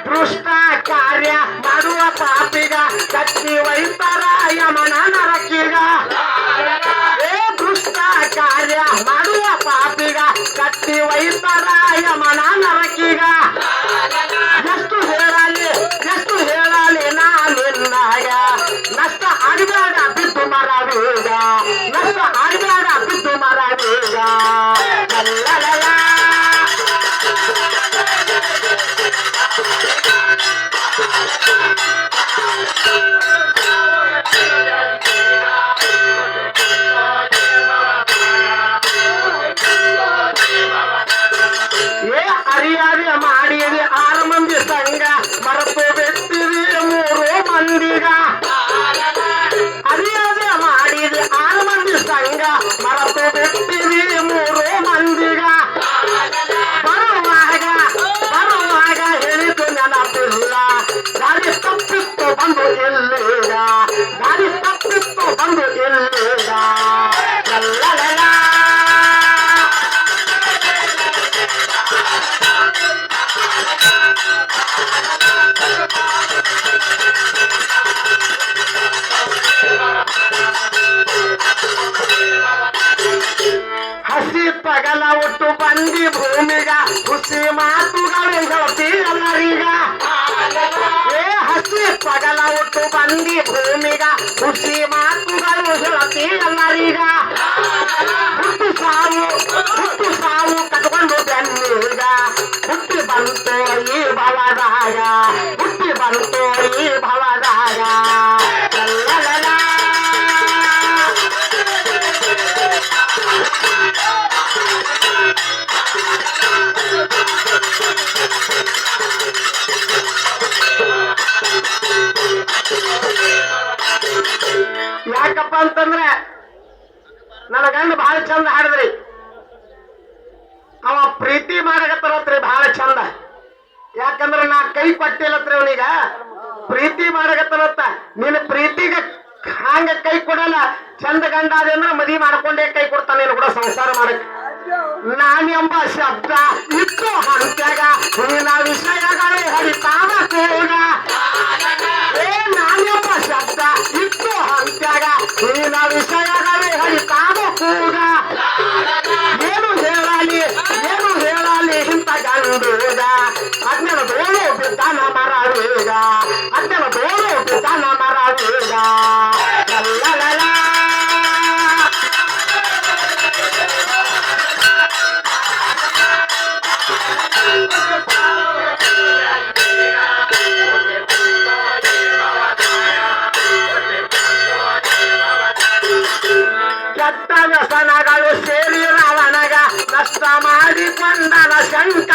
ದುಷ್ಟ ಕಾರ್ಯ ಮಾಡುವ ಪಾಪಿಗ ಕಟ್ಟಿ ವೈತರ ಯಮನ ನರಕಿಗ ದುಷ್ಟ ಕಾರ್ಯ ಮಾಡುವ ಪಾಪಿಗ ಕಟ್ಟಿ ವೈತರ ಯಮನ ನರಕಿಗ ಎಷ್ಟು ಹೇಳಲಿ ನಾನಿನ್ನಾಗ ನಷ್ಟ ಆಗಬೇಡ ಬಿದ್ದು ಮರವೀಗ ನಷ್ಟ ಆಗಬೇಡ ಬಿದ್ದು ಮರವೀಗ ಅರಿಯಾದೆ ಮಾಡಿದೆ 6 ಮಂದಿ ಸಂಘ ಮರೆತು ಬಿಟ್ಟಿದೆ 3 ಮಂದಿಗ ಅರಿಯಾದೆ ಮಾಡಿದೆ 6 ಮಂದಿ ಸಂಘ ಮರೆತು ಬಿಟ್ಟಿದೆ 3 ಮಂದಿಗ ಬರುವಾಗ ಹೇಳಿದ್ದು ನೆನಪಿಲ್ಲ ಗಾಡಿ ತಪ್ಪಿತ್ತು ಬಂದು ಇಲ್ಲೀಗ ಗಾಡಿ ತಪ್ಪಿತ್ತು ಬಂದು ಇಲ್ಲೀಗ ಹಸಿ ಪಗಲ ಒಟ್ಟು ಬಂದಿ ಭೂಮಿಗ ಹುಸಿ ಮಾತುಗಳು ಹೇಳ್ತಿ ಎಲ್ಲರೀಗ ಹಸಿ ಪಗಲ ಒಟ್ಟು ಬಂದಿ ಭೂಮಿಗ ಹುಸಿ ಮಾತುಗಳು ಹೇಳ್ತಿ ಎಲ್ಲರೀಗ ಹುಟ್ಟು ಸಾವು ಕಟ್ಕೊಂಡು ಬೆನ್ನೀಗ ಹುಟ್ಟಿ ಬಂತು ಈ ಭವದಾಗ ಹುಟ್ಟಿ ಬಂತು ಈ ಭವದಾಗ ಯಾಕಪ್ಪ ಅಂತಂದ್ರೆ ನನ್ನ ಗಂಡ ಬಹಳ ಚಂದ ಹಾಡಿದ್ರಿ ಅವ ಪ್ರೀತಿ ಮಾಡಕತ್ತರತ್ರಿ ಬಹಳ ಚಂದ ಯಾಕಂದ್ರೆ ನಾ ಕೈ ಕೊಟ್ಟಿಲ್ಲತ್ರಿ ಅವನೀಗ ಪ್ರೀತಿ ಮಾಡಕತ್ತರತ್ತ ನೀನು ಪ್ರೀತಿಗೆ ಹಾಂಗ ಕೈ ಕೊಡಲ್ಲ ಚಂದ ಗಂಡ ಅದೇ ಅಂದ್ರೆ ಮದುವೆ ಮಾಡ್ಕೊಂಡೇ ಕೈ ಕೊಡ್ತಾನೆ ಕೂಡ ಸಂಸಾರ ಮಾಡಕ್ ನಾನೆಂಬ ಶಬ್ದ ಇತ್ತು ಹಂತ್ಯಾಗ ನಿನ್ನ ವಿಷಯಗಳೇ ಹರಿತಾವ ಕೂಗ ನಾನೆಂಬ ಶಬ್ದ ಇತ್ತು ಹಂತ್ಯಾಗ ನಿನ್ನ ವಿಷಯಗಳೇ ಹರಿತಾವ ಕೂಗ ಏನು ಹೇಳಲಿ ಇಂತ ಗಂಡೂಗ ಅಜ್ಞನ ಬೋಳು ಬಿದ್ದಾನ ಮರವೀಗ ಅಜ್ಞನ ಬೋಳು ಬಿದ್ದಾನ ಮರವೀಗ ಕೆಟ್ಟ ವ್ಯಸನಗಳು ಸೇರಿ ರಾವಣಗ ನಷ್ಟ ಮಾಡಿಕೊಂಡನ ಶಂಕ